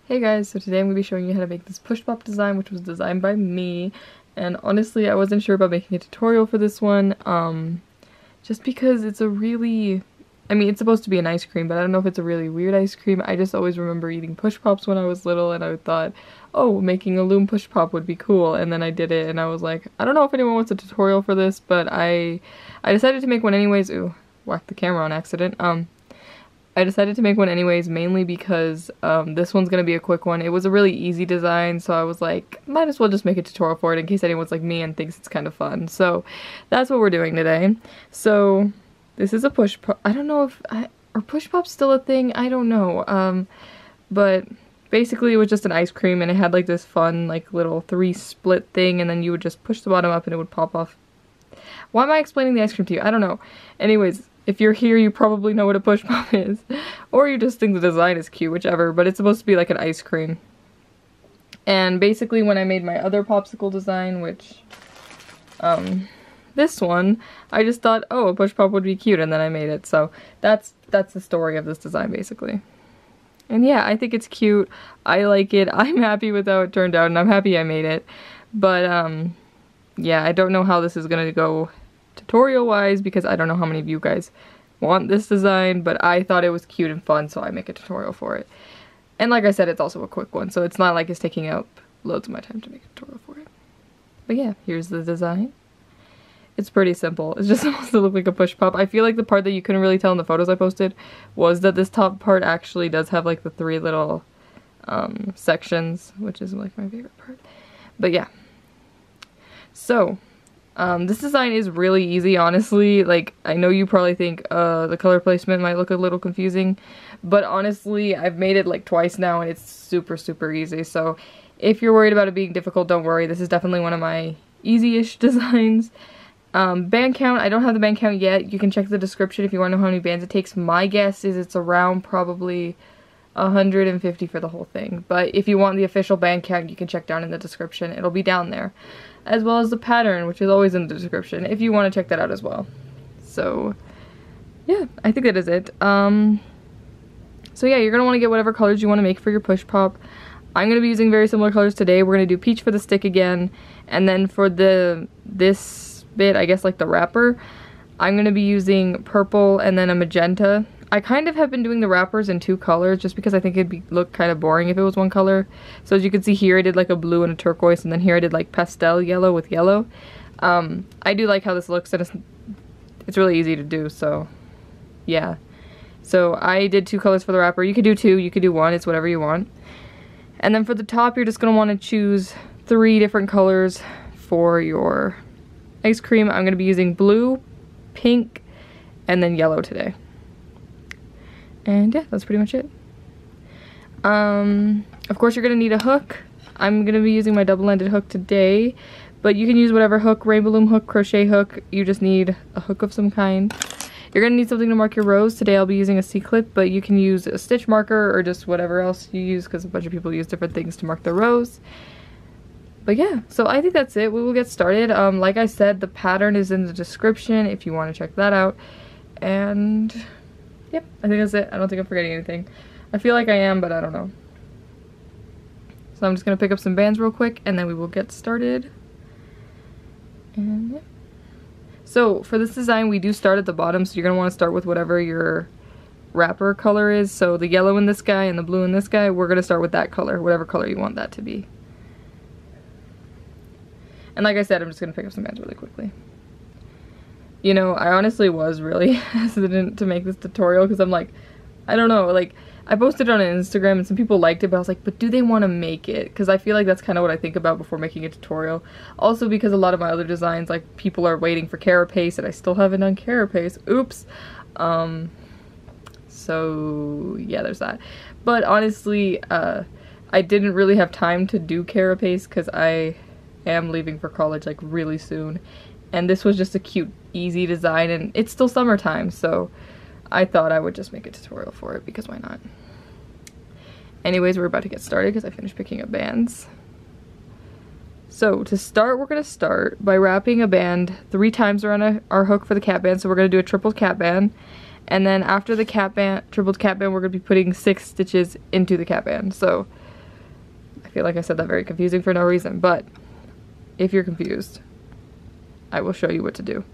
Hey guys, so today I'm going to be showing you how to make this push pop design, which was designed by me. And honestly, I wasn't sure about making a tutorial for this one, just because it's a really, it's supposed to be an ice cream, but I don't know if it's a really weird ice cream. I just always remember eating push pops when I was little, and I thought, oh, making a Loom push pop would be cool. And then I did it, and I was like, I don't know if anyone wants a tutorial for this, but I decided to make one anyways. Ooh, whacked the camera on accident. I decided to make one anyways, mainly because this one's gonna be a quick one. It was a really easy design, so I was like, might as well just make a tutorial for it in case anyone's like me and thinks it's kind of fun. So that's what we're doing today. So this is a push pop. I don't know if are push pops still a thing? I don't know. But basically it was just an ice cream, and it had like this fun like little 3 split thing, and then you would just push the bottom up and it would pop off. Why am I explaining the ice cream to you? I don't know. Anyways, if you're here, you probably know what a push pop is. Or you just think the design is cute, whichever, but it's supposed to be like an ice cream. And basically when I made my other popsicle design, which, this one, I just thought, oh, a push pop would be cute, and then I made it. So that's the story of this design, basically. And yeah, I think it's cute. I like it. I'm happy with how it turned out, and I'm happy I made it. But, yeah, I don't know how this is gonna go tutorial wise, because I don't know how many of you guys want this design, but I thought it was cute and fun, so I make a tutorial for it. And like I said, it's also a quick one, so it's not like it's taking up loads of my time to make a tutorial for it. But yeah, here's the design. It's pretty simple. It's just supposed to look like a push pop. I feel like the part that you couldn't really tell in the photos I posted was that this top part actually does have like the 3 little sections, which is like my favorite part. But yeah. So this design is really easy, honestly. Like, I know you probably think the color placement might look a little confusing, but honestly, I've made it like twice now, and it's super easy. So if you're worried about it being difficult, don't worry. This is definitely one of my easy-ish designs. Band count, I don't have the band count yet. You can check the description if you want to know how many bands it takes. My guess is it's around probably 150 for the whole thing. But if you want the official band count, you can check down in the description. It'll be down there. As well as the pattern, which is always in the description, if you want to check that out as well. So, yeah, I think that is it. So yeah, you're going to want to get whatever colors you want to make for your push pop. I'm going to be using very similar colors today. We're going to do peach for the stick again, and then for this bit, I guess like the wrapper, I'm going to be using purple and then a magenta. I kind of have been doing the wrappers in 2 colors just because I think it'd look kind of boring if it was one color. So as you can see here, I did like a blue and a turquoise, and then here I did like pastel yellow with yellow. I do like how this looks, and it's really easy to do, so yeah. So I did 2 colors for the wrapper. You could do 2, you could do 1, it's whatever you want. And then for the top, you're just going to want to choose 3 different colors for your ice cream. I'm going to be using blue, pink, and then yellow today. And yeah, that's pretty much it. Of course you're going to need a hook. I'm going to be using my double-ended hook today, but you can use whatever hook, Rainbowloom hook, crochet hook. You just need a hook of some kind. You're going to need something to mark your rows. Today I'll be using a C-clip, but you can use a stitch marker or just whatever else you use, because a bunch of people use different things to mark their rows. But yeah, so I think that's it. We will get started. Like I said, the pattern is in the description if you want to check that out. And yep, I think that's it. I don't think I'm forgetting anything. I feel like I am, but I don't know. So I'm just going to pick up some bands real quick, and then we will get started. And yeah. So for this design, we do start at the bottom, so you're going to want to start with whatever your wrapper color is. So the yellow in this guy and the blue in this guy, we're going to start with that color, whatever color you want that to be. And like I said, I'm just going to pick up some bands really quickly. You know, I honestly was really hesitant to make this tutorial because I'm like, I don't know, like, I posted it on Instagram and some people liked it, but I was like, but do they want to make it? Because I feel like that's kind of what I think about before making a tutorial. Also because a lot of my other designs, like, people are waiting for carapace, and I still haven't done carapace. Oops. So, yeah, there's that. But honestly, I didn't really have time to do carapace because I am leaving for college, like, really soon. And this was just a cute, easy design, and it's still summertime, so I thought I would just make a tutorial for it, because why not? Anyways, we're about to get started because I finished picking up bands. So to start, we're going to start by wrapping a band 3 times around our hook for the cat band. So we're going to do a triple cat band, and then after the cat band, triple cat band, we're going to be putting 6 stitches into the cat band. So feel like I said that very confusing for no reason, but if you're confused, I will show you what to do.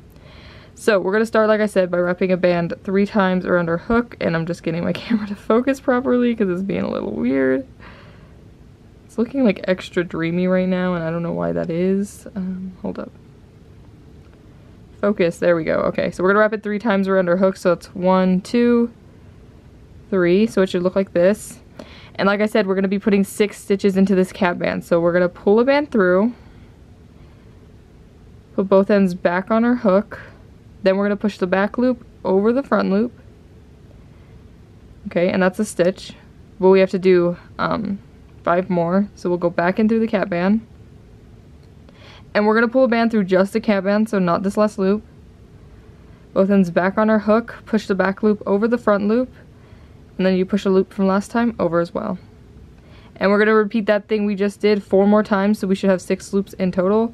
So we're gonna start, like I said, by wrapping a band 3 times around our hook, and I'm just getting my camera to focus properly because it's being a little weird. It's looking like extra dreamy right now, and I don't know why that is. Hold up. Focus, there we go. Okay, so we're gonna wrap it 3 times around our hook, so it's 1, 2, 3, so it should look like this. And like I said, we're gonna be putting 6 stitches into this cap band, so we're gonna pull a band through, put both ends back on our hook, then we're gonna push the back loop over the front loop. Okay, and that's a stitch. Well, we have to do 5 more, so we'll go back in through the cap band. And we're gonna pull a band through just the cap band, so not this last loop. Both ends back on our hook, push the back loop over the front loop, and then you push a loop from last time over as well. And we're gonna repeat that thing we just did 4 more times, so we should have 6 loops in total.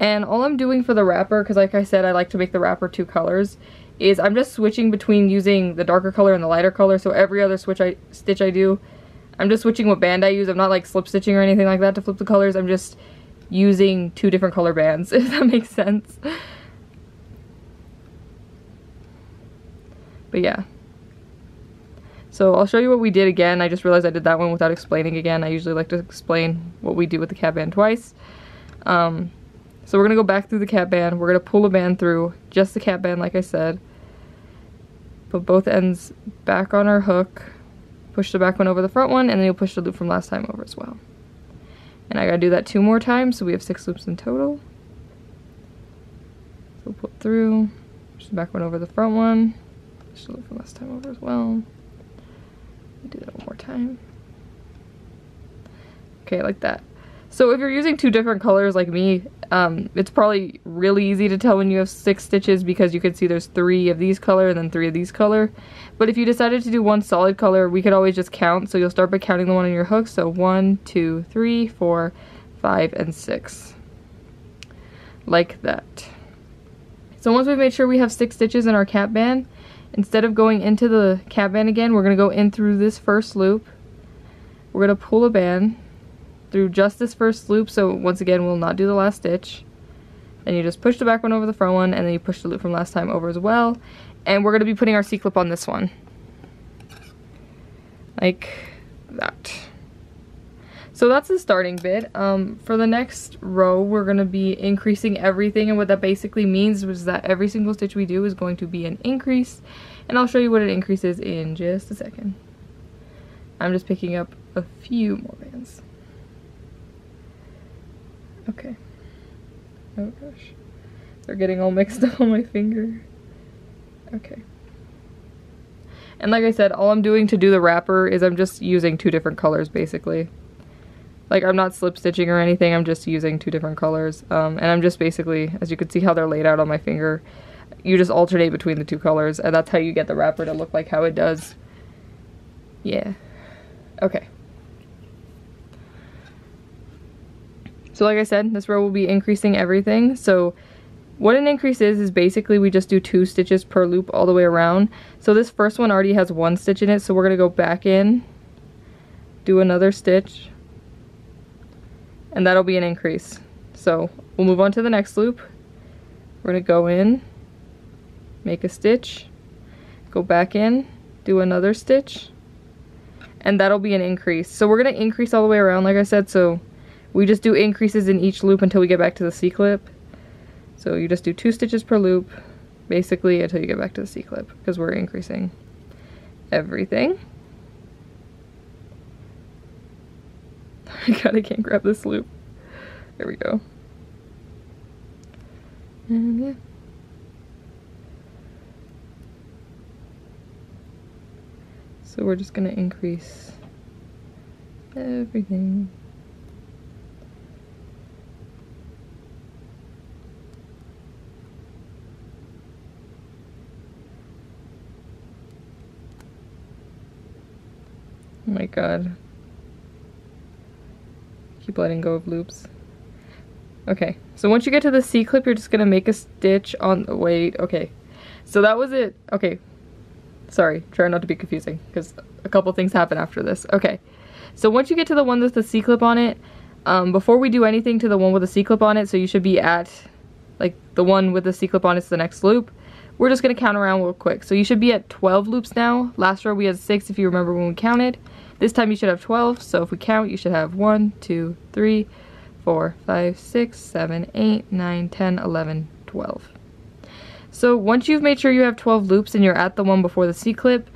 And all I'm doing for the wrapper, because like I said, I like to make the wrapper 2 colors, is I'm just switching between using the darker color and the lighter color, so every other stitch I do, I'm just switching what band I use. I'm not like slip stitching or anything like that to flip the colors. I'm just using 2 different color bands, if that makes sense. But yeah. So I'll show you what we did again. I just realized I did that one without explaining again. I usually like to explain what we do with the cap band twice. So we're going to go back through the cap band. We're going to pull a band through just the cap band, like I said. Put both ends back on our hook. Push the back one over the front one, and then you'll push the loop from last time over as well. And I got to do that 2 more times, so we have 6 loops in total. So we'll pull it through, push the back one over the front one, push the loop from last time over as well. Do that 1 more time. Okay, like that. So if you're using 2 different colors like me, it's probably really easy to tell when you have 6 stitches because you can see there's 3 of these color and then 3 of these color. But if you decided to do 1 solid color, we could always just count. So you'll start by counting the one on your hook. So 1, 2, 3, 4, 5, and 6. Like that. So once we've made sure we have 6 stitches in our cap band, instead of going into the cap band again, we're going to go in through this first loop. We're going to pull a band through just this first loop, so once again we'll not do the last stitch. Then you just push the back one over the front one, and then you push the loop from last time over as well. And we're going to be putting our C-clip on this one. Like that. So that's the starting bit. For the next row, we're going to be increasing everything, and what that basically means is that every single stitch we do is going to be an increase, and I'll show you what an increase is in just a second. I'm just picking up a few more bands. Okay. Oh gosh. They're getting all mixed up on my finger. Okay. And like I said, all I'm doing to do the wrapper is I'm just using 2 different colors basically. Like I'm not slip stitching or anything, I'm just using 2 different colors. And I'm just basically, as you can see how they're laid out on my finger, you just alternate between the 2 colors, and that's how you get the wrapper to look like how it does. Yeah. Okay. So like I said, this row will be increasing everything. So what an increase is basically we just do 2 stitches per loop all the way around. So this first one already has 1 stitch in it, so we're going to go back in, do another stitch, and that'll be an increase. So we'll move on to the next loop. We're going to go in, make a stitch, go back in, do another stitch, and that'll be an increase. So we're going to increase all the way around, like I said, so we just do increases in each loop until we get back to the C-clip. So you just do 2 stitches per loop, basically, until you get back to the C-clip, because we're increasing everything. God, I can't grab this loop. There we go. And yeah. So we're just gonna increase everything. Oh my god. Keep letting go of loops. Okay, so once you get to the C-clip, you're just gonna make a stitch on the, wait, okay. So that was it. Okay. Sorry, try not to be confusing, because a couple things happen after this. Okay. So once you get to the one with the C-clip on it, before we do anything to the one with the C-clip on it, so you should be at, like, the one with the C-clip on it's the next loop, we're just going to count around real quick. So you should be at 12 loops now. Last row we had 6 if you remember when we counted. This time you should have 12, so if we count, you should have 1, 2, 3, 4, 5, 6, 7, 8, 9, 10, 11, 12. So once you've made sure you have 12 loops and you're at the one before the C-clip,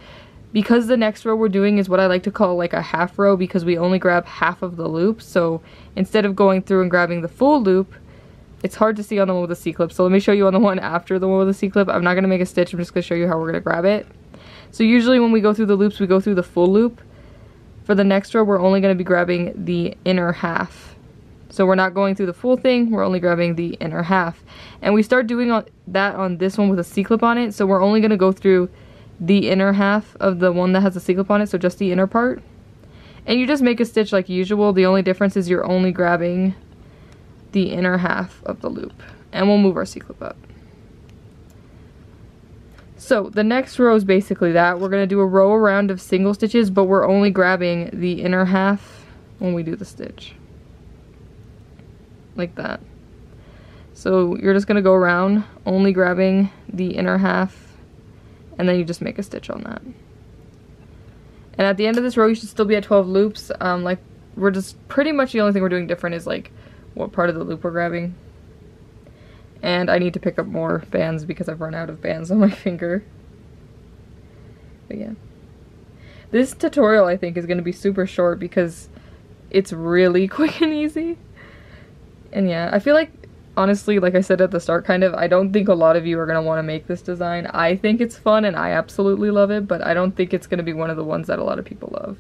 because the next row we're doing is what I like to call like a half row because we only grab half of the loop, so instead of going through and grabbing the full loop, it's hard to see on the one with the C-clip, so let me show you on the one after the one with the C-clip. I'm not going to make a stitch, I'm just going to show you how we're going to grab it. So usually when we go through the loops, we go through the full loop. For the next row, we're only going to be grabbing the inner half. So we're not going through the full thing, we're only grabbing the inner half. And we start doing that on this one with a C-clip on it, so we're only going to go through the inner half of the one that has a C-clip on it, so just the inner part. And you just make a stitch like usual. The only difference is you're only grabbing the inner half of the loop. And we'll move our C-clip up. So the next row is basically that. We're going to do a row around of single stitches, but we're only grabbing the inner half when we do the stitch. Like that. So you're just going to go around only grabbing the inner half, and then you just make a stitch on that. And at the end of this row you should still be at 12 loops. Like, we're just pretty much the only thing we're doing different is like what part of the loop we're grabbing. And I need to pick up more bands because I've run out of bands on my finger. But yeah. This tutorial I think is going to be super short because it's really quick and easy. And yeah, I feel like, honestly, like I said at the start kind of, I don't think a lot of you are going to want to make this design. I think it's fun and I absolutely love it, but I don't think it's going to be one of the ones that a lot of people love.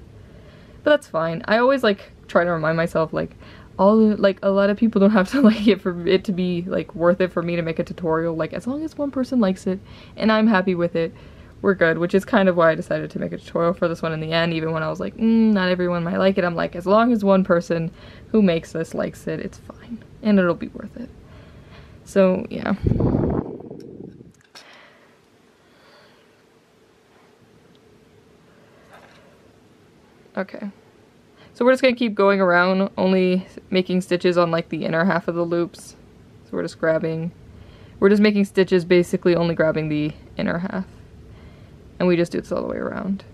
But that's fine. I always like try to remind myself like, a lot of people don't have to like it for it to be like worth it for me to make a tutorial. Like, as long as one person likes it and I'm happy with it, we're good, which is kind of why I decided to make a tutorial for this one in the end. Even when I was like, not everyone might like it, I'm like, as long as one person who makes this likes it, it's fine and it'll be worth it. So yeah. Okay. So we're just going to keep going around, only making stitches on like the inner half of the loops. So we're just making stitches, basically only grabbing the inner half. And we just do this all the way around.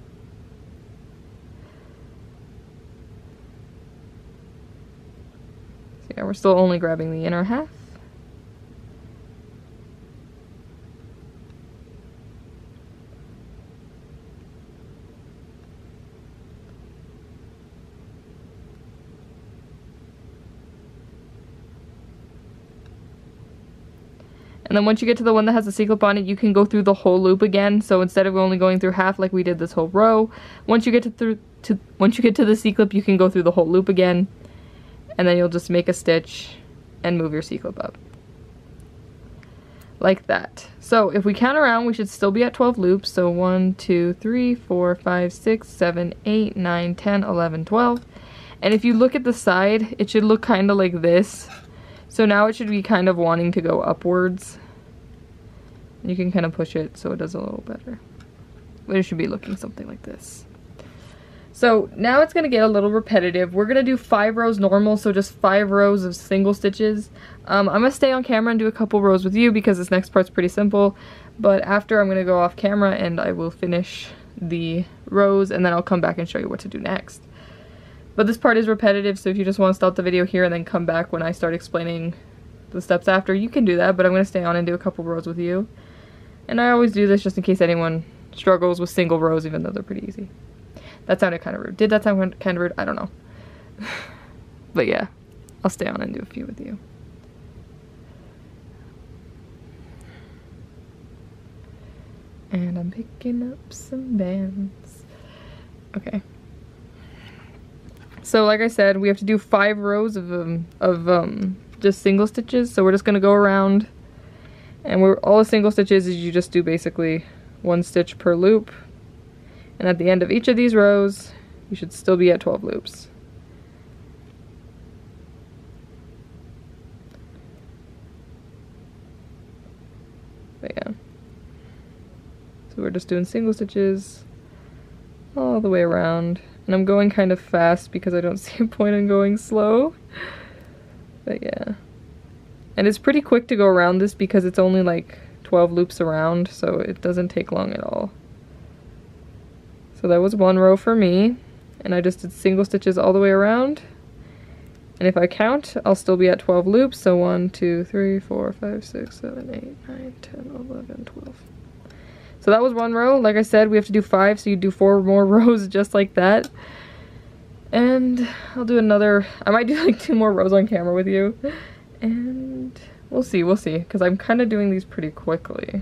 So yeah, we're still only grabbing the inner half. And then once you get to the one that has a C-clip on it, you can go through the whole loop again. So instead of only going through half like we did this whole row, once you get to the C-clip, you can go through the whole loop again. And then you'll just make a stitch and move your C-clip up. Like that. So if we count around, we should still be at 12 loops. So 1, 2, 3, 4, 5, 6, 7, 8, 9, 10, 11, 12. And if you look at the side, it should look kind of like this. So now it should be kind of wanting to go upwards. You can kind of push it so it does a little better. But it should be looking something like this. So now it's going to get a little repetitive. We're going to do 5 rows normal, so just 5 rows of single stitches. I'm going to stay on camera and do a couple rows with you because this next part's pretty simple. But after, I'm going to go off camera and I will finish the rows and then I'll come back and show you what to do next. But this part is repetitive, so if you just want to stop the video here and then come back when I start explaining the steps after, you can do that, but I'm going to stay on and do a couple rows with you. And I always do this just in case anyone struggles with single rows, even though they're pretty easy. That sounded kind of rude. Did that sound kind of rude? I don't know. But yeah, I'll stay on and do a few with you. And I'm picking up some bands. Okay. So like I said, we have to do 5 rows of just single stitches. So we're just gonna go around, and all the single stitches is you just do basically 1 stitch per loop. And at the end of each of these rows, you should still be at 12 loops. But yeah. So we're just doing single stitches all the way around. And I'm going kind of fast because I don't see a point in going slow. But yeah. And it's pretty quick to go around this because it's only like 12 loops around, so it doesn't take long at all. So that was one row for me, and I just did single stitches all the way around. And if I count, I'll still be at 12 loops, so 1, 2, 3, 4, 5, 6, 7, 8, 9, 10, 11, 12. So that was one row. Like I said, we have to do 5, so you do 4 more rows just like that. And I'll do another, I might do like 2 more rows on camera with you. And we'll see, because I'm kind of doing these pretty quickly.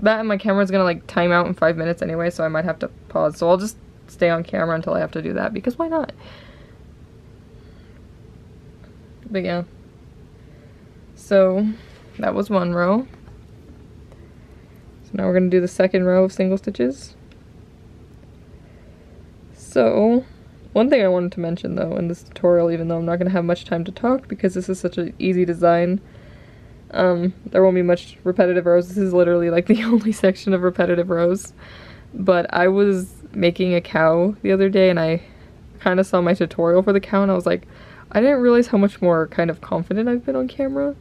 That and my camera's gonna like time out in 5 minutes anyway, so I might have to pause. So I'll just stay on camera until I have to do that, because why not? But yeah. So that was one row. So now we're gonna do the second row of single stitches. So one thing I wanted to mention though in this tutorial, even though I'm not gonna have much time to talk because this is such an easy design, there won't be much repetitive rows. This is literally like the only section of repetitive rows. But I was making a cow the other day and I kind of saw my tutorial for the cow and I was like, I didn't realize how much more kind of confident I've been on camera.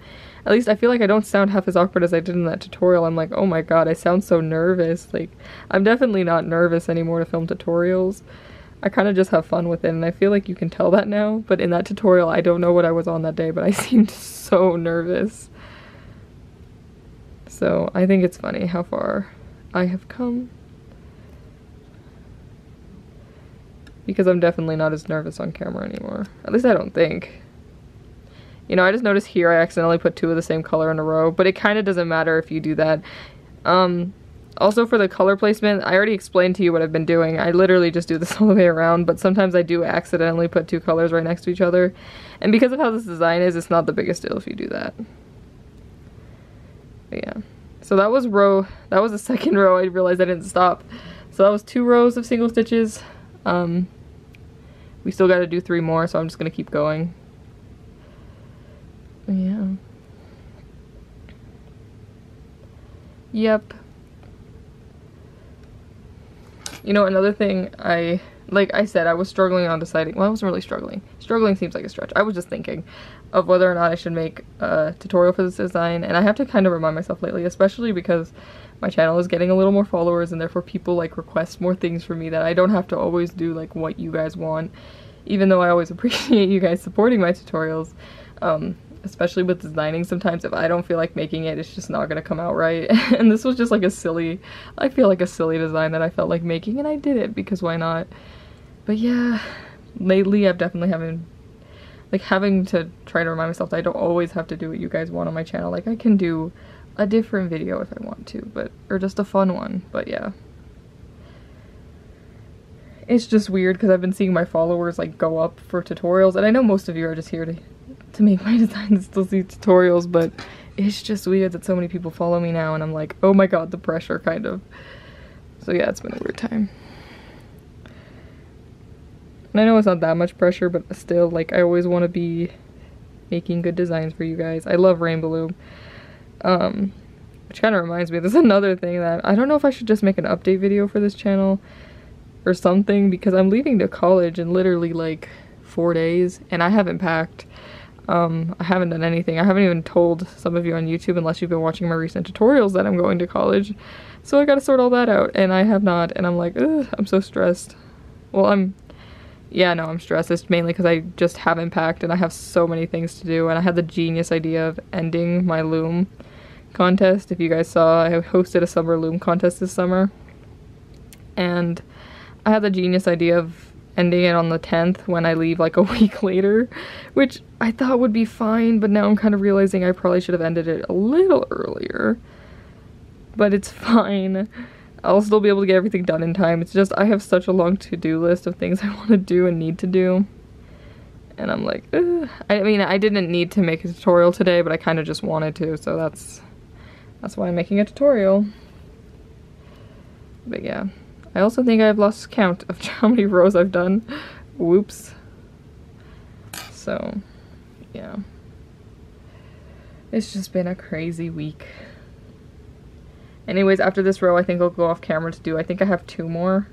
At least I feel like I don't sound half as awkward as I did in that tutorial. I'm like, oh my god, I sound so nervous. Like, I'm definitely not nervous anymore to film tutorials. I kind of just have fun with it, and I feel like you can tell that now. But in that tutorial, I don't know what I was on that day, but I seemed so nervous. So I think it's funny how far I have come. Because I'm definitely not as nervous on camera anymore. At least I don't think. You know, I just noticed here I accidentally put 2 of the same color in a row, but it kind of doesn't matter if you do that. Also for the color placement, I already explained to you what I've been doing. I literally just do this all the way around, but sometimes I do accidentally put 2 colors right next to each other. And because of how this design is, it's not the biggest deal if you do that. But yeah. So that was the second row. I realized I didn't stop. So that was 2 rows of single stitches. We still got to do 3 more, so I'm just gonna keep going. Yeah. Yep. You know, another thing like I said, I was struggling on deciding, well, I wasn't really struggling. Struggling seems like a stretch. I was just thinking of whether or not I should make a tutorial for this design, and I have to kind of remind myself lately, especially because my channel is getting a little more followers, and therefore people like request more things from me that I don't have to always do like what you guys want, even though I always appreciate you guys supporting my tutorials. Especially with designing, sometimes if I don't feel like making it, it's just not gonna come out right. And this was just like I feel like a silly design that I felt like making, and I did it because why not? But yeah, lately I've definitely having to try to remind myself that I don't always have to do what you guys want on my channel. Like, I can do a different video if I want to, or just a fun one. But yeah, it's just weird because I've been seeing my followers like go up for tutorials, and I know most of you are just here to make my designs and still see tutorials, but it's just weird that so many people follow me now, and I'm like, oh my god, the pressure, kind of. So yeah, it's been a weird time. And I know it's not that much pressure, but still, like, I always want to be making good designs for you guys. I love Rainbowloom. Which kind of reminds me, there's another thing that I don't know if I should just make an update video for this channel or something, because I'm leaving to college in literally like 4 days, and I haven't packed. I haven't done anything. I haven't even told some of you on YouTube, unless you've been watching my recent tutorials, that I'm going to college. So I gotta sort all that out, and I have not, and I'm like, ugh, I'm so stressed. Well, I'm stressed. It's mainly because I just haven't packed, and I have so many things to do, and I had the genius idea of ending my loom contest. If you guys saw, I hosted a summer loom contest this summer, and I had the genius idea of ending it on the 10th when I leave like a week later, which I thought would be fine, but now I'm kind of realizing I probably should have ended it a little earlier. But it's fine. I'll still be able to get everything done in time. It's just I have such a long to-do list of things I want to do and need to do. And I'm like, ugh. I mean, I didn't need to make a tutorial today, but I kind of just wanted to, so that's why I'm making a tutorial. But yeah. I also think I've lost count of how many rows I've done. Whoops. So, yeah. It's just been a crazy week. Anyways, after this row, I think I'll go off camera to do, I think I have 2 more.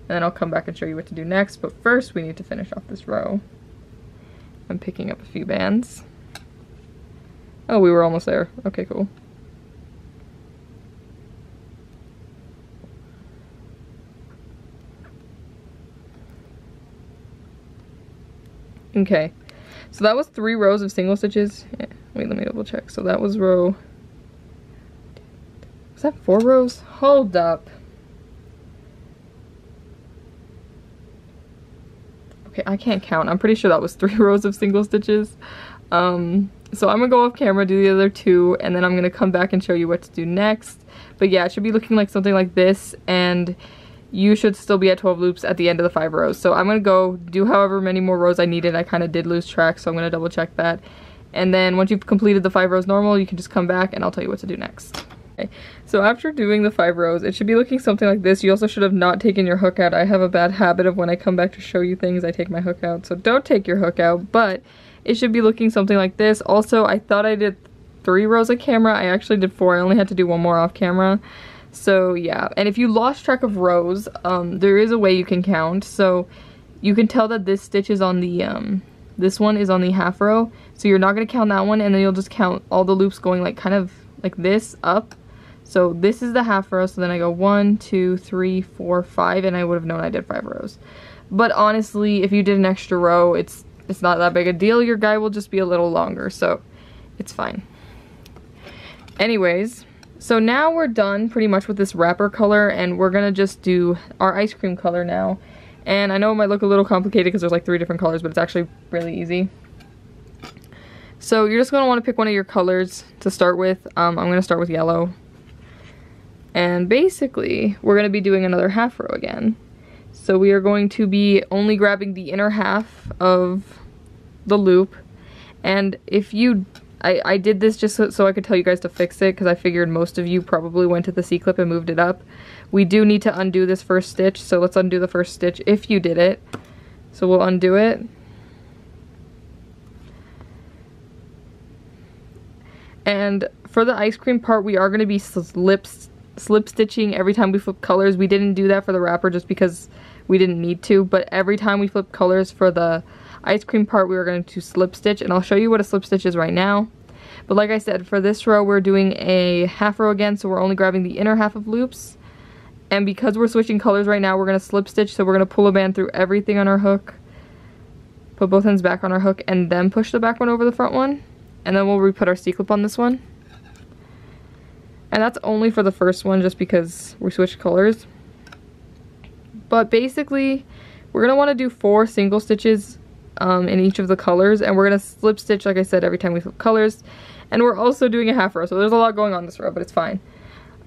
and then I'll come back and show you what to do next. But first we need to finish off this row. I'm picking up a few bands. Oh, we were almost there. Okay, cool. Okay, so that was 3 rows of single stitches. Yeah, wait, let me double check. So that was row... Was that 4 rows? Hold up. Okay, I can't count. I'm pretty sure that was 3 rows of single stitches. So I'm gonna go off camera, do the other 2, and then I'm gonna come back and show you what to do next. But yeah, it should be looking like something like this, and you should still be at 12 loops at the end of the 5 rows. So I'm gonna go do however many more rows I needed. I kind of did lose track, so I'm gonna double check that. And then once you've completed the 5 rows normal, you can just come back and I'll tell you what to do next. Okay. So after doing the 5 rows, it should be looking something like this. You also should have not taken your hook out. I have a bad habit of when I come back to show you things, I take my hook out. So don't take your hook out, but it should be looking something like this. Also, I thought I did 3 rows of camera. I actually did 4. I only had to do 1 more off camera. So yeah, and if you lost track of rows, there is a way you can count. So you can tell that this stitch is on the, this one is on the half row. So you're not gonna count that one, and then you'll just count all the loops going like kind of like this up. So this is the half row, so then I go 1, 2, 3, 4, 5, and I would have known I did 5 rows. But honestly, if you did an extra row, it's not that big a deal. Your guy will just be a little longer, so it's fine. Anyways, so now we're done pretty much with this wrapper color, and we're gonna just do our ice cream color now. And I know it might look a little complicated because there's like 3 different colors, but it's actually really easy. So you're just gonna want to pick one of your colors to start with. I'm gonna start with yellow. And basically, we're gonna be doing another half row again. So we are going to be only grabbing the inner half of the loop. And if you, I did this just so I could tell you guys to fix it, because I figured most of you probably went to the C-clip and moved it up. We do need to undo this first stitch, so let's undo the first stitch if you did it. So we'll undo it. And for the ice cream part, we are going to be slip stitching every time we flip colors. We didn't do that for the wrapper just because we didn't need to, but every time we flip colors for the ice cream part, we were going to slip stitch, and I'll show you what a slip stitch is right now. But like I said, for this row, we're doing a half row again, so we're only grabbing the inner half of loops. And because we're switching colors right now, we're going to slip stitch, so we're going to pull a band through everything on our hook, put both ends back on our hook, and then push the back one over the front one. And then we'll re-put our C-clip on this one. And that's only for the first one, just because we switched colors. But basically, we're going to want to do 4 single stitches in each of the colors, and we're going to slip stitch, like I said, every time we flip colors. And we're also doing a half row, so there's a lot going on this row, but it's fine.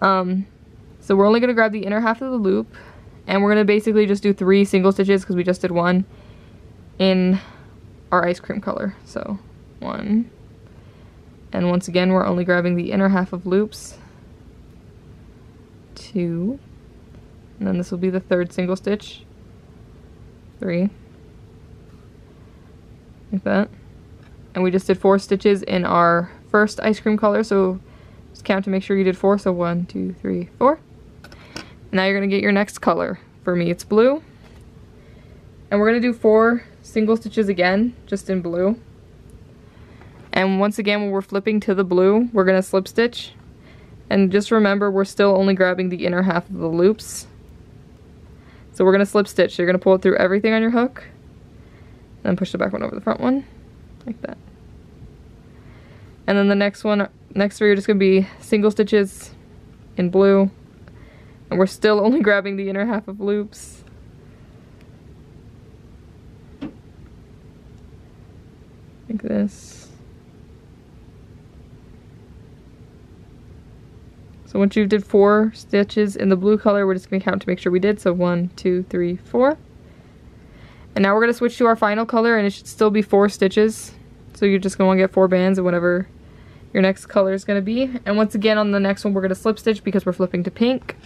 So we're only going to grab the inner half of the loop, and we're going to basically just do 3 single stitches, because we just did 1 in our ice cream color. So 1, and once again we're only grabbing the inner half of loops, 2, and then this will be the 3rd single stitch, 3, like that. And we just did 4 stitches in our first ice cream color, so just count to make sure you did 4. So 1, 2, 3, 4. Now you're gonna get your next color. For me it's blue, and we're gonna do 4 single stitches again, just in blue. And once again, when we're flipping to the blue, we're gonna slip stitch. And just remember, we're still only grabbing the inner half of the loops. So we're gonna slip stitch. So you're gonna pull it through everything on your hook, then push the back one over the front one, like that. And then the next 3 are just gonna be single stitches in blue. And we're still only grabbing the inner half of loops. Like this. So once you did 4 stitches in the blue color, we're just going to count to make sure we did. So 1, 2, 3, 4. And now we're going to switch to our final color, and it should still be 4 stitches. So you're just going to get 4 bands of whatever your next color is going to be. And once again on the next one, we're going to slip stitch because we're flipping to pink.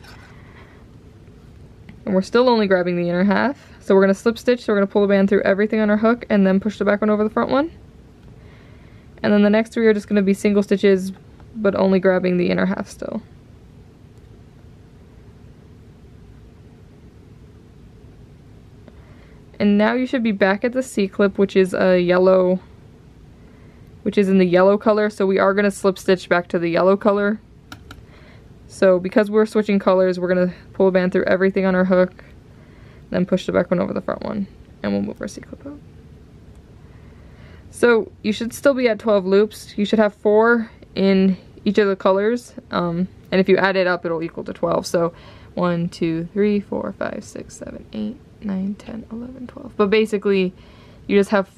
And we're still only grabbing the inner half. So we're going to slip stitch, so we're going to pull the band through everything on our hook and then push the back one over the front one. And then the next 3 are just going to be single stitches, but only grabbing the inner half still. And now you should be back at the C-clip, which is a yellow, which is in the yellow color. So we are going to slip stitch back to the yellow color. So because we're switching colors, we're going to pull a band through everything on our hook, then push the back one over the front one, and we'll move our C-clip out. So you should still be at 12 loops. You should have 4 in each of the colors, and if you add it up, it'll equal to 12. So 1, 2, 3, 4, 5, 6, 7, 8, 9, 10, 11, 12. But basically, you just have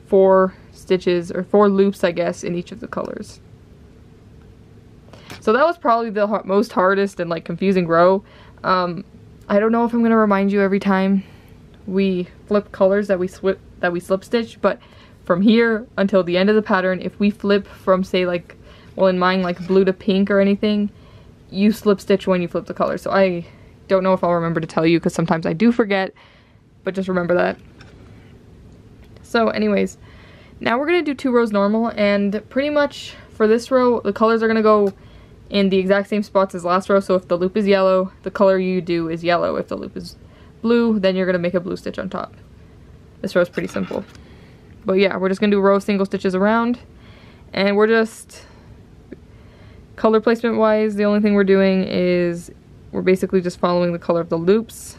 4 stitches, or 4 loops, I guess, in each of the colors. So that was probably the most hardest and like confusing row. I don't know if I'm gonna remind you every time we flip colors that we slip stitch, but from here until the end of the pattern, if we flip from, say, like, well, in mine, like blue to pink or anything, you slip stitch when you flip the color. So I don't know if I'll remember to tell you, because sometimes I do forget, but just remember that. So anyways, now we're gonna do 2 rows normal, and pretty much for this row, the colors are gonna go in the exact same spots as last row. So if the loop is yellow, the color you do is yellow. If the loop is blue, then you're gonna make a blue stitch on top. This row is pretty simple. But yeah, we're just gonna do a row of single stitches around, and we're just, color placement wise, the only thing we're doing is we're basically just following the color of the loops.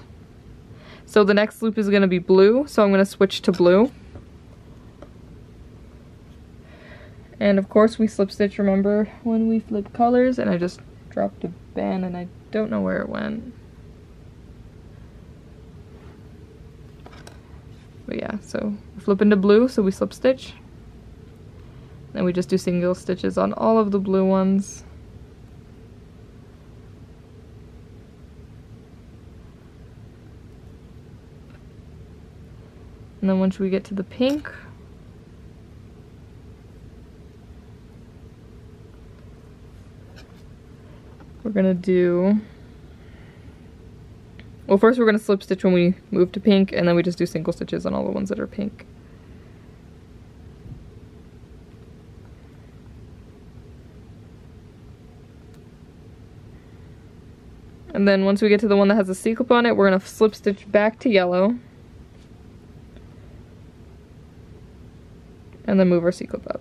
So the next loop is gonna be blue, so I'm gonna switch to blue. And of course we slip stitch, remember, when we flip colors, and I just dropped a band and I don't know where it went. But yeah, so we flip into blue, so we slip stitch. Then we just do single stitches on all of the blue ones. And then once we get to the pink, we're gonna do, well, first we're gonna slip stitch when we move to pink, and then we just do single stitches on all the ones that are pink. And then once we get to the one that has a C-clip on it, we're gonna slip stitch back to yellow, and then move our C-clip up.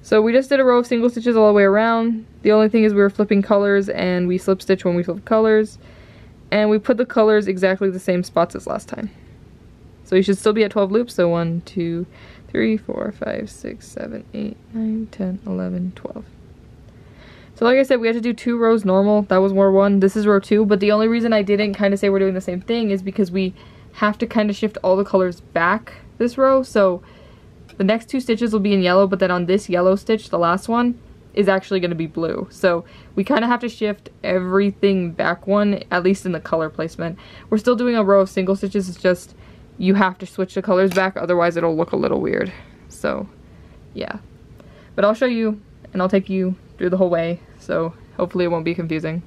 So we just did a row of single stitches all the way around. The only thing is we were flipping colors, and we slip stitch when we flip colors, and we put the colors exactly the same spots as last time. So you should still be at 12 loops, so 1, 2, 3, 4, 5, 6, 7, 8, 9, 10, 11, 12. So like I said, we had to do 2 rows normal. That was row 1, this is row 2, but the only reason I didn't kind of say we're doing the same thing is because we have to kind of shift all the colors back this row. So the next 2 stitches will be in yellow, but then on this yellow stitch, the last one, is actually going to be blue. So we kind of have to shift everything back one, at least in the color placement. We're still doing a row of single stitches, it's just you have to switch the colors back, otherwise it'll look a little weird. So yeah, but I'll show you and I'll take you through the whole way, so hopefully it won't be confusing.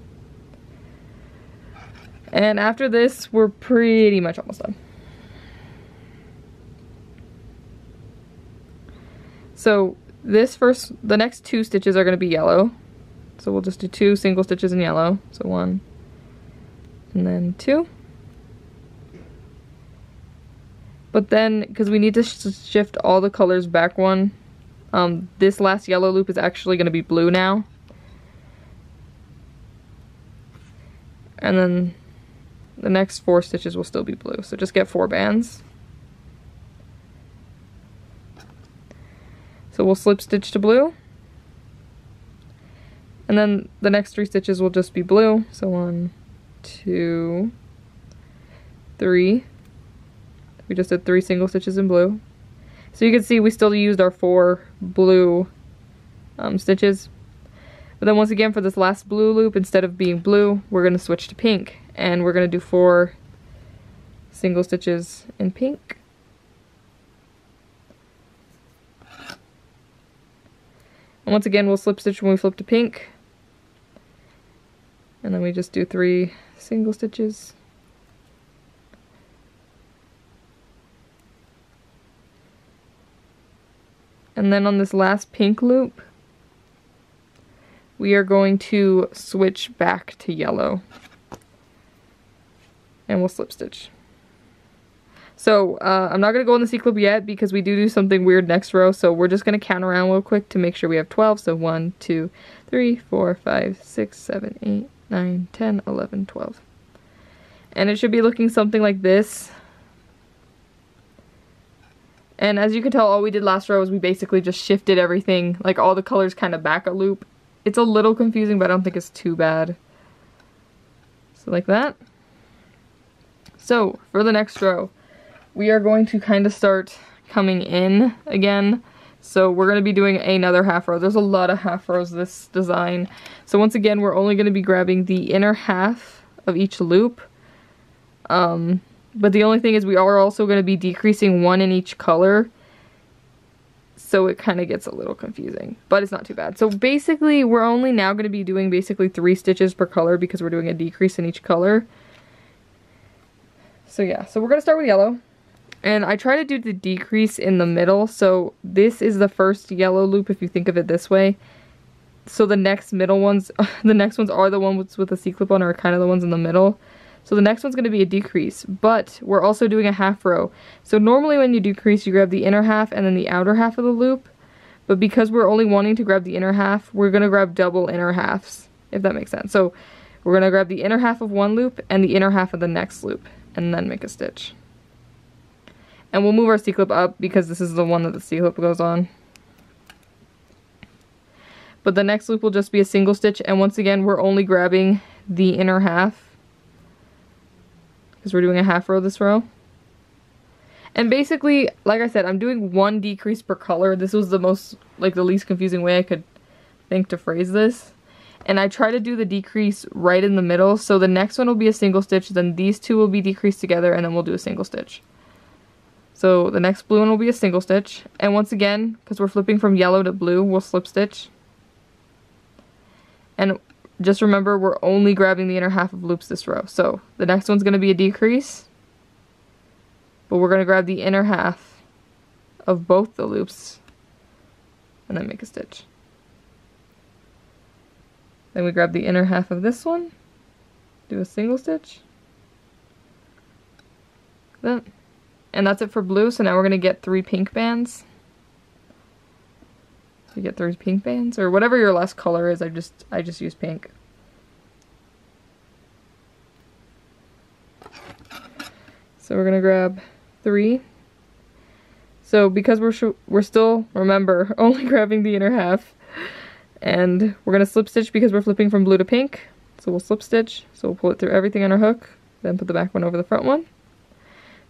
And after this, we're pretty much almost done. So the next 2 stitches are going to be yellow. So we'll just do 2 single stitches in yellow. So 1 and then 2. But then, because we need to shift all the colors back one, this last yellow loop is actually going to be blue now. And then the next 4 stitches will still be blue. So just get 4 bands. So we'll slip stitch to blue, and then the next 3 stitches will just be blue. So 1, 2, 3. We just did 3 single stitches in blue. So you can see we still used our 4 blue stitches. But then once again, for this last blue loop, instead of being blue, we're going to switch to pink, and we're going to do 4 single stitches in pink. And once again, we'll slip stitch when we flip to pink. And then we just do 3 single stitches. And then on this last pink loop, we are going to switch back to yellow. And we'll slip stitch. So I'm not going to go on the C-clip yet because we do something weird next row. So we're just going to count around real quick to make sure we have 12. So 1, 2, 3, 4, 5, 6, 7, 8, 9, 10, 11, 12. And it should be looking something like this. And as you can tell, all we did last row is we basically just shifted everything, like all the colors kind of back a loop. It's a little confusing, but I don't think it's too bad. So like that. So for the next row, we are going to kind of start coming in again. So we're going to be doing another half row. There's a lot of half rows this design. So once again, we're only going to be grabbing the inner half of each loop. But the only thing is we are also going to be decreasing one in each color. So it kind of gets a little confusing, but it's not too bad. So basically, we're only now going to be doing basically 3 stitches per color because we're doing a decrease in each color. So yeah, so we're going to start with yellow. And I try to do the decrease in the middle, so this is the first yellow loop if you think of it this way. So the next middle ones, the next ones are the ones with the C-clip on, are kind of the ones in the middle. So the next one's going to be a decrease, but we're also doing a half row. So normally when you decrease, you grab the inner half and then the outer half of the loop. But because we're only wanting to grab the inner half, we're going to grab double inner halves, if that makes sense. So we're going to grab the inner half of one loop and the inner half of the next loop, and then make a stitch. And we'll move our C-clip up because this is the one that the C-clip goes on. But the next loop will just be a single stitch, and once again we're only grabbing the inner half because we're doing a half row this row. And basically, like I said, I'm doing one decrease per color. This was the most, like the least confusing way I could think to phrase this. And I try to do the decrease right in the middle, so the next one will be a single stitch, then these two will be decreased together, and then we'll do a single stitch. So the next blue one will be a single stitch, and once again, because we're flipping from yellow to blue, we'll slip stitch. And just remember, we're only grabbing the inner half of loops this row. So the next one's going to be a decrease, but we're going to grab the inner half of both the loops, and then make a stitch. Then we grab the inner half of this one, do a single stitch. Then. And that's it for blue, so now we're going to get 3 pink bands. So you get 3 pink bands, or whatever your last color is, I just use pink. So we're going to grab 3. So because we're still, remember, only grabbing the inner half, and we're going to slip stitch because we're flipping from blue to pink. So we'll slip stitch, so we'll pull it through everything on our hook, then put the back one over the front one.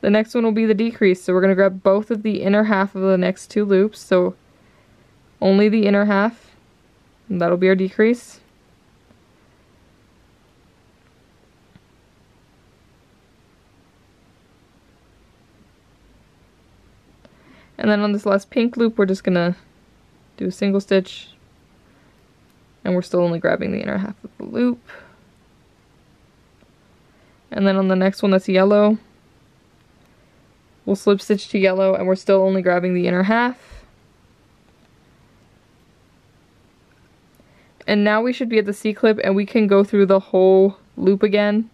The next one will be the decrease, so we're going to grab both of the inner half of the next 2 loops, so only the inner half, and that'll be our decrease. And then on this last pink loop, we're just going to do a single stitch, and we're still only grabbing the inner half of the loop. And then on the next one that's yellow, we'll slip stitch to yellow, and we're still only grabbing the inner half. And now we should be at the C-clip, and we can go through the whole loop again.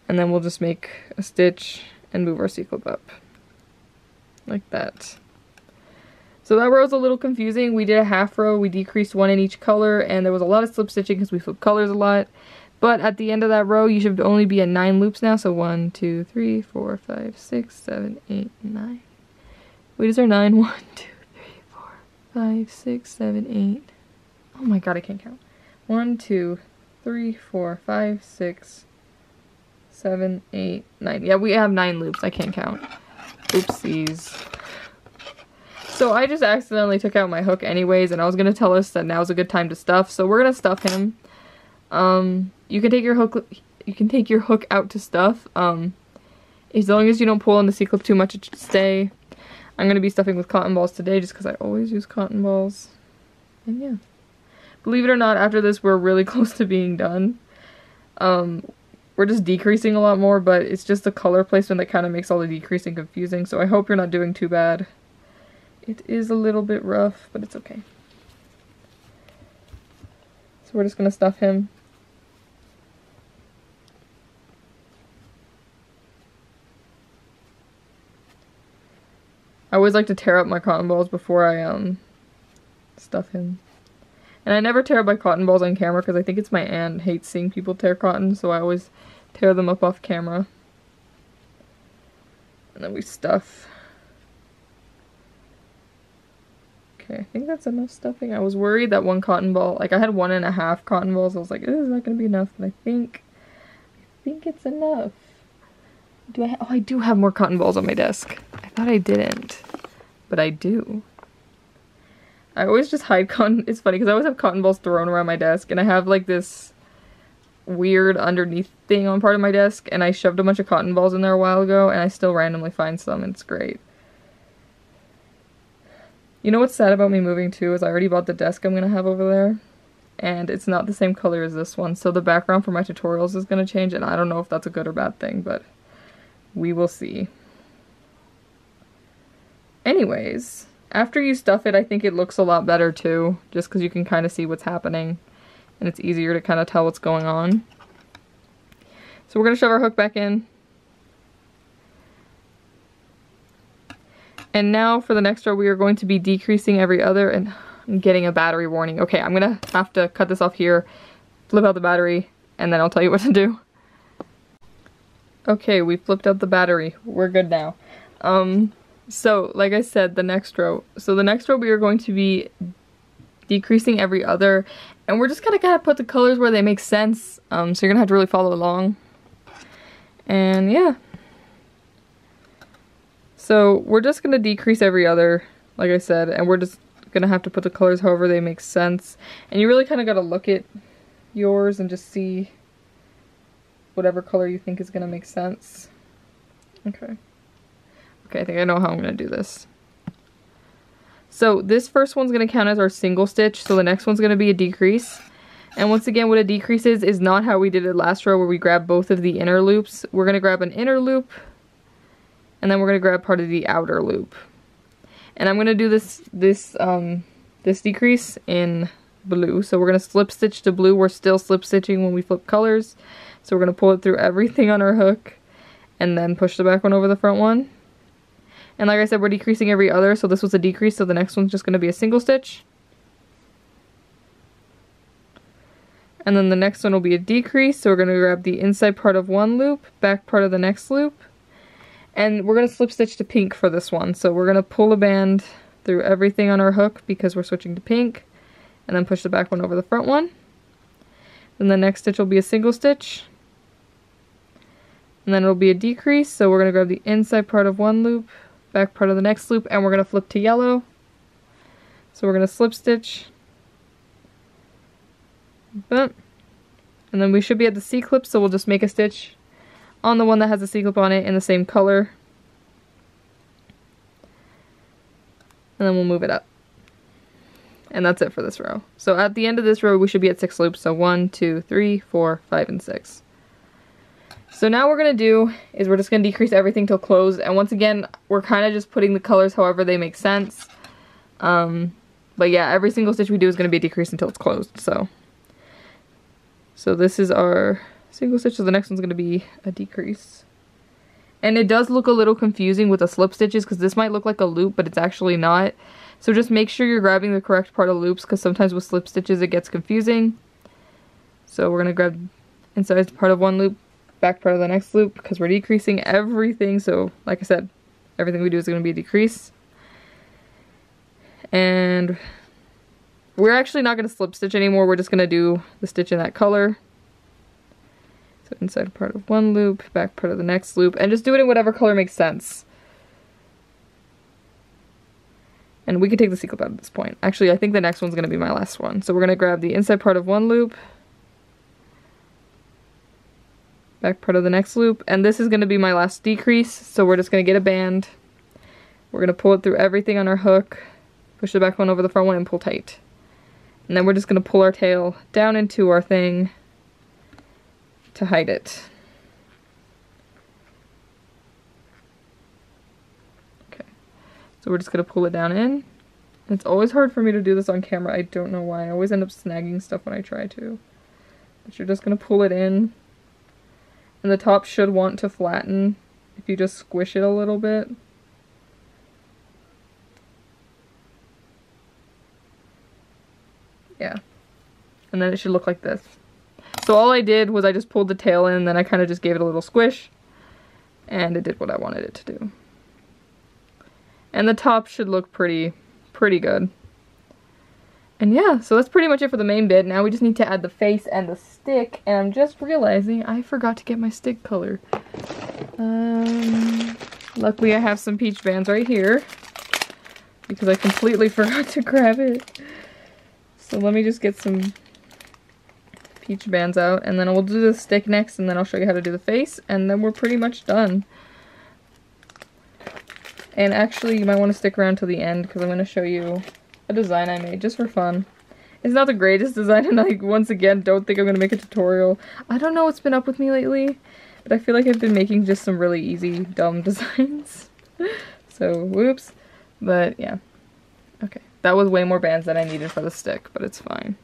And then we'll just make a stitch and move our C-clip up. Like that. So that row is a little confusing. We did a half row, we decreased 1 in each color, and there was a lot of slip stitching because we flipped colors a lot. But at the end of that row, you should only be at 9 loops now. So 1, 2, 3, 4, 5, 6, 7, 8, 9. Wait, is there 9? 1, 2, 3, 4, 5, 6, 7, 8. Oh my god, I can't count. 1, 2, 3, 4, 5, 6, 7, 8, 9. Yeah, we have 9 loops. I can't count. Oopsies. So I just accidentally took out my hook anyways, and I was going to tell us that now's a good time to stuff. So we're going to stuff him. You can take your hook out to stuff. As long as you don't pull on the C-clip too much, it should stay. I'm going to be stuffing with cotton balls today just because I always use cotton balls. And yeah. Believe it or not, after this we're really close to being done. We're just decreasing a lot more, but it's just the color placement that kind of makes all the decreasing confusing, so I hope you're not doing too bad. It is a little bit rough, but it's okay. So we're just going to stuff him. I always like to tear up my cotton balls before I stuff him. And I never tear up my cotton balls on camera because I think it's my aunt hates seeing people tear cotton, so I always tear them up off camera. And then we stuff. Okay, I think that's enough stuffing. I was worried that one cotton ball, like I had 1.5 cotton balls. I was like, is that gonna be enough? But I think it's enough. Oh, I do have more cotton balls on my desk. I thought I didn't, but I do. I always just hide cotton. It's funny because I always have cotton balls thrown around my desk, and I have like this weird underneath thing on part of my desk, and I shoved a bunch of cotton balls in there a while ago, and I still randomly find some, and it's great. You know what's sad about me moving too is I already bought the desk I'm gonna have over there, and it's not the same color as this one, so the background for my tutorials is gonna change, and I don't know if that's a good or bad thing, but we will see. Anyways, after you stuff it, I think it looks a lot better too, just because you can kind of see what's happening, and it's easier to kind of tell what's going on. So we're gonna shove our hook back in. And now for the next row, we are going to be decreasing every other, and I'm getting a battery warning. Okay, I'm gonna have to cut this off here, flip out the battery, and then I'll tell you what to do. Okay, we flipped out the battery. We're good now. So like I said, the next row. So the next row we are going to be decreasing every other, and we're just gonna put the colors where they make sense. So you're gonna have to really follow along. And yeah. So we're just gonna decrease every other, like I said, and we're just gonna have to put the colors however they make sense. And you really kind of gotta look at yours and just see whatever color you think is gonna make sense. Okay. Okay, I think I know how I'm gonna do this. So this first one's gonna count as our single stitch, so the next one's gonna be a decrease. And once again, what a decrease is not how we did it last row where we grabbed both of the inner loops. We're gonna grab an inner loop, and then we're gonna grab part of the outer loop. And I'm gonna do this decrease in blue. So we're gonna slip stitch to blue. We're still slip stitching when we flip colors. So we're gonna pull it through everything on our hook, and then push the back one over the front one. And like I said, we're decreasing every other, so this was a decrease, so the next one's just gonna be a single stitch. And then the next one will be a decrease, so we're gonna grab the inside part of one loop, back part of the next loop. And we're gonna slip stitch to pink for this one. So we're gonna pull a band through everything on our hook because we're switching to pink, and then push the back one over the front one. Then the next stitch will be a single stitch. And then it'll be a decrease, so we're gonna grab the inside part of one loop, back part of the next loop, and we're gonna flip to yellow. So we're gonna slip stitch. Boom. And then we should be at the C-clip, so we'll just make a stitch on the one that has a C-clip on it in the same color. And then we'll move it up. And that's it for this row. So at the end of this row, we should be at 6 loops. So 1, 2, 3, 4, 5, and 6. So now what we're going to do is we're just going to decrease everything till close. And once again, we're kind of just putting the colors however they make sense. But yeah, every single stitch we do is going to be a decrease until it's closed. So this is our single stitch, so the next one's going to be a decrease. And it does look a little confusing with the slip stitches because this might look like a loop, but it's actually not. So just make sure you're grabbing the correct part of loops because sometimes with slip stitches it gets confusing. So we're going to grab inside part of one loop, back part of the next loop because we're decreasing everything. So like I said, everything we do is going to be a decrease. And we're actually not going to slip stitch anymore. We're just going to do the stitch in that color. So inside part of one loop, back part of the next loop, and just do it in whatever color makes sense. And we can take the C-clip out at this point. Actually, I think the next one's going to be my last one. So we're going to grab the inside part of one loop, back part of the next loop, and this is going to be my last decrease. So we're just going to get a band. We're going to pull it through everything on our hook, push the back one over the front one, and pull tight. And then we're just going to pull our tail down into our thing to hide it. Okay, so we're just going to pull it down in. It's always hard for me to do this on camera. I don't know why. I always end up snagging stuff when I try to. But you're just going to pull it in. And the top should want to flatten if you just squish it a little bit. and then it should look like this. So all I did was I just pulled the tail in, and then I kind of just gave it a little squish, and it did what I wanted it to do. And the top should look pretty good. And yeah, so that's pretty much it for the main bit. Now we just need to add the face and the stick, and I'm just realizing I forgot to get my stick color. Luckily I have some peach bands right here, because I completely forgot to grab it. So let me just get some peach bands out, and then we'll do the stick next, and then I'll show you how to do the face, and then we're pretty much done. And actually, you might want to stick around till the end, because I'm going to show you a design I made just for fun. It's not the greatest design, and I, once again, don't think I'm going to make a tutorial. I don't know what's been up with me lately, but I feel like I've been making just some really easy, dumb designs. So, whoops. But, yeah. Okay. That was way more bands than I needed for the stick, but it's fine.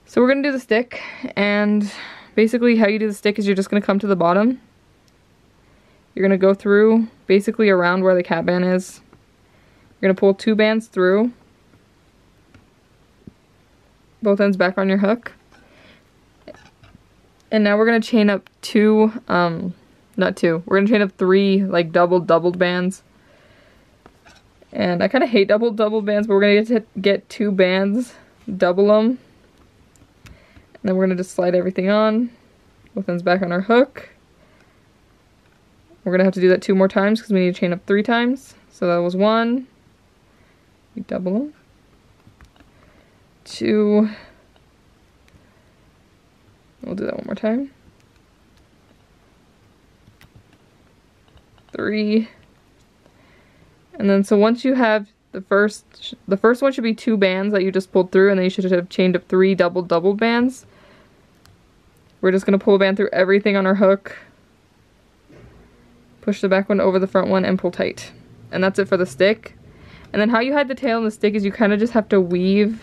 So we're going to do the stick, and basically how you do the stick is you're just going to come to the bottom. You're going to go through, basically around where the cat band is. You're going to pull 2 bands through. Both ends back on your hook. And now we're going to chain up 2, not 2, we're going to chain up 3 like doubled bands. And I kind of hate doubled bands, but we're going to get 2 bands, double them. And then we're going to just slide everything on. Both ends back on our hook. We're going to have to do that 2 more times because we need to chain up 3 times. So that was 1. We double them. 2. We'll do that 1 more time. 3. And then so once you have the first one should be 2 bands that you just pulled through, and then you should have chained up 3 double bands. We're just going to pull a band through everything on our hook. Push the back one over the front one and pull tight. And that's it for the stick. And then how you hide the tail in the stick is you kind of just have to weave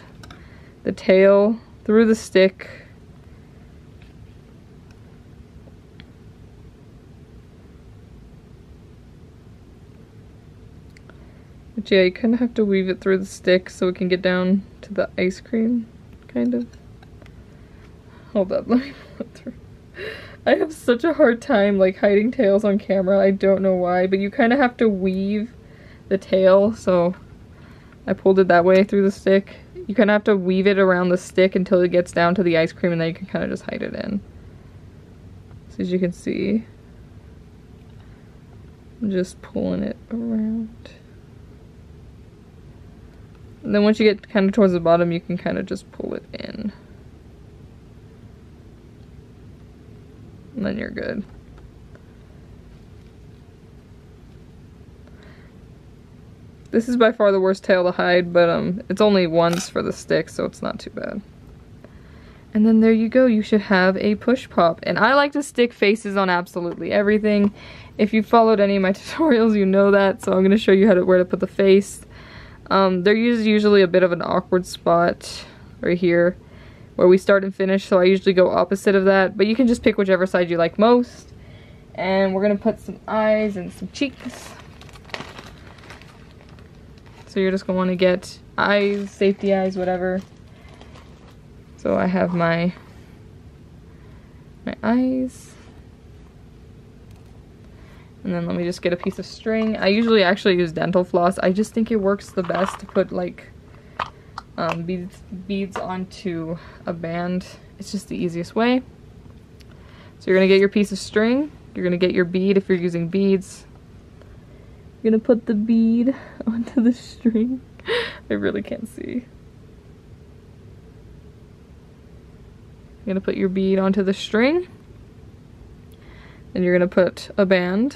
the tail through the stick. But yeah, you kind of have to weave it through the stick so it can get down to the ice cream, kind of. Hold up, let me pull it through. I have such a hard time like hiding tails on camera. I don't know why, but you kind of have to weave the tail, so I pulled it that way through the stick. You kind of have to weave it around the stick until it gets down to the ice cream, and then you can kind of just hide it in. So as you can see, I'm just pulling it around. And then once you get kind of towards the bottom, you can kind of just pull it in. And then you're good. This is by far the worst tail to hide, but it's only once for the stick, so it's not too bad. And then there you go, you should have a push pop. And I like to stick faces on absolutely everything. If you followed any of my tutorials, you know that, so I'm going to show you where to put the face. There's usually a bit of an awkward spot right here where we start and finish, so I usually go opposite of that, but you can just pick whichever side you like most. And we're gonna put some eyes and some cheeks. So you're just gonna want to get eyes, safety eyes, whatever. So I have my eyes. And then let me just get a piece of string. I usually actually use dental floss. I just think it works the best to put like beads onto a band. It's just the easiest way. So you're gonna get your piece of string. You're gonna get your bead if you're using beads. You're gonna put the bead onto the string. I really can't see. You're gonna put your bead onto the string. Then you're gonna put a band.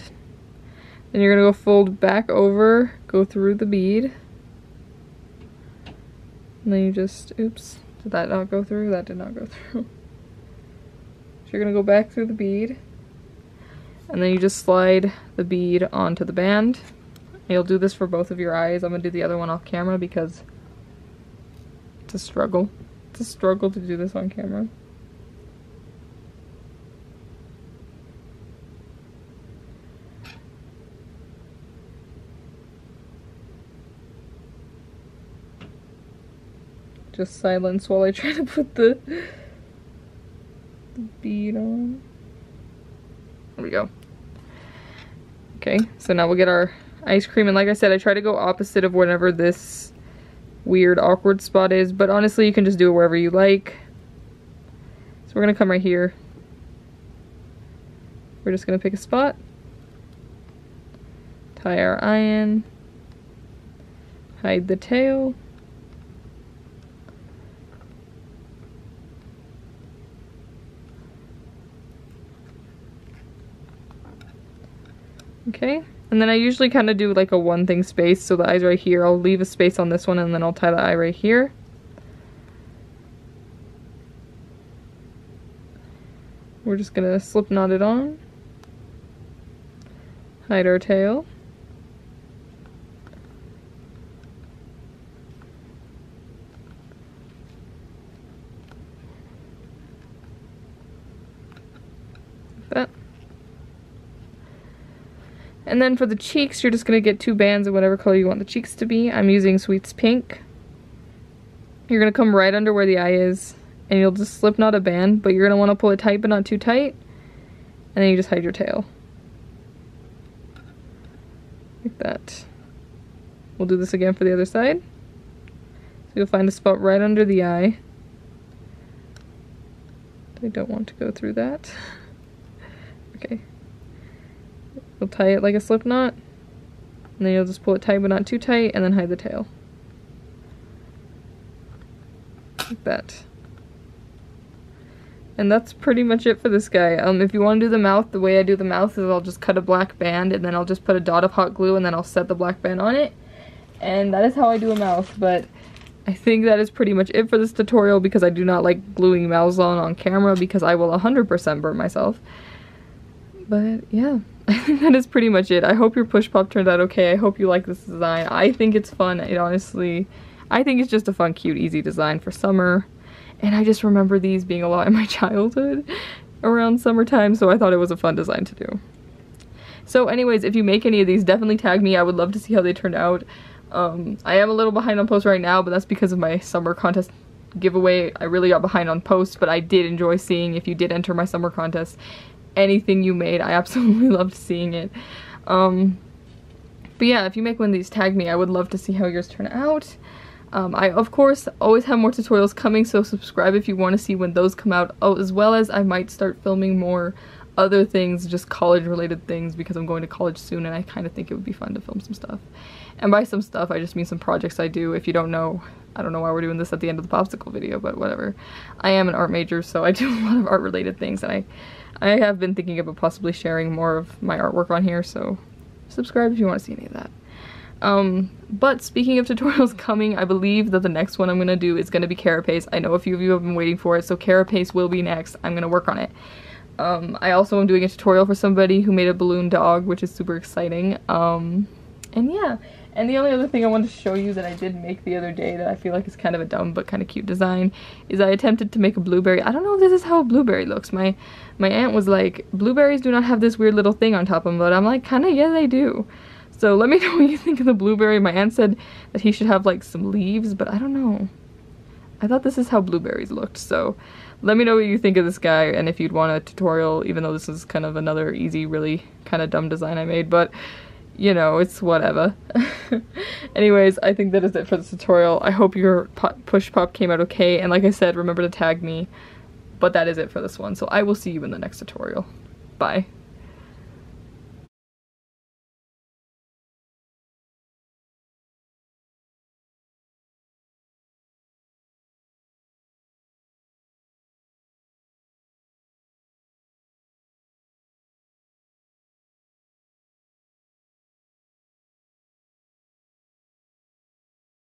Then you're gonna go fold back over, go through the bead. And then you just, oops, did that not go through? That did not go through. So you're gonna go back through the bead. And then you just slide the bead onto the band. You'll do this for both of your eyes. I'm gonna do the other one off camera because it's a struggle. It's a struggle to do this on camera. just silence while I try to put the bead on. There we go. Okay, so now we'll get our ice cream, and like I said, I try to go opposite of whatever this weird awkward spot is, but honestly you can just do it wherever you like. So we're gonna come right here. We're just gonna pick a spot, tie our eye in, hide the tail, okay, and then I usually kind of do like a one thing space, so the eye's right here. I'll leave a space on this one and then I'll tie the eye right here. We're just gonna slip knot it on, hide our tail, like that. And then for the cheeks, you're just going to get 2 bands of whatever color you want the cheeks to be. I'm using Sweets Pink. You're going to come right under where the eye is, and you'll just slip knot a band, but you're going to want to pull it tight but not too tight. And then you just hide your tail. Like that. We'll do this again for the other side. So you'll find a spot right under the eye. I don't want to go through that. Okay. You'll tie it like a slip knot, and then you'll just pull it tight but not too tight, and then hide the tail. Like that. And that's pretty much it for this guy. If you want to do the mouth, the way I do the mouth is I'll just cut a black band, and then I'll just put a dot of hot glue, and then I'll set the black band on it. And that is how I do a mouth, but I think that is pretty much it for this tutorial, because I do not like gluing mouths on camera, because I will 100% burn myself. But yeah, I think that is pretty much it. I hope your push pop turned out okay. I hope you like this design. I think it's fun. It honestly, I think it's just a fun, cute, easy design for summer. And I just remember these being a lot in my childhood around summertime, so I thought it was a fun design to do. So anyways, if you make any of these, definitely tag me. I would love to see how they turned out. I am a little behind on posts right now, but that's because of my summer contest giveaway. I really got behind on posts, but I did enjoy seeing if you did enter my summer contest. Anything you made, I absolutely loved seeing it. But yeah, if you make one of these, tag me. I would love to see how yours turn out. I, of course, always have more tutorials coming, so subscribe if you want to see when those come out. Oh, as well as I might start filming more other things, just college-related things, because I'm going to college soon, and I kind of think it would be fun to film some stuff. And by some stuff, I just mean some projects I do. If you don't know, I don't know why we're doing this at the end of the popsicle video, but whatever. I am an art major, so I do a lot of art-related things, and I have been thinking about possibly sharing more of my artwork on here, so subscribe if you want to see any of that. But speaking of tutorials coming, I believe that the next one I'm going to do is going to be carapace. I know a few of you have been waiting for it, so carapace will be next. I'm going to work on it. I also am doing a tutorial for somebody who made a balloon dog, which is super exciting. And yeah. And the only other thing I wanted to show you that I did make the other day that I feel like is kind of a dumb but kind of cute design is I attempted to make a blueberry. I don't know if this is how a blueberry looks. My aunt was like, blueberries do not have this weird little thing on top of them, but I'm like, kinda, yeah, they do. So let me know what you think of the blueberry. My aunt said that he should have like some leaves, but I don't know. I thought this is how blueberries looked, so let me know what you think of this guy and if you'd want a tutorial, even though this is kind of another easy, really kind of dumb design I made, but you know, it's whatever. Anyways, I think that is it for this tutorial. I hope your push pop came out okay, and like I said, remember to tag me. But that is it for this one, so I will see you in the next tutorial. Bye.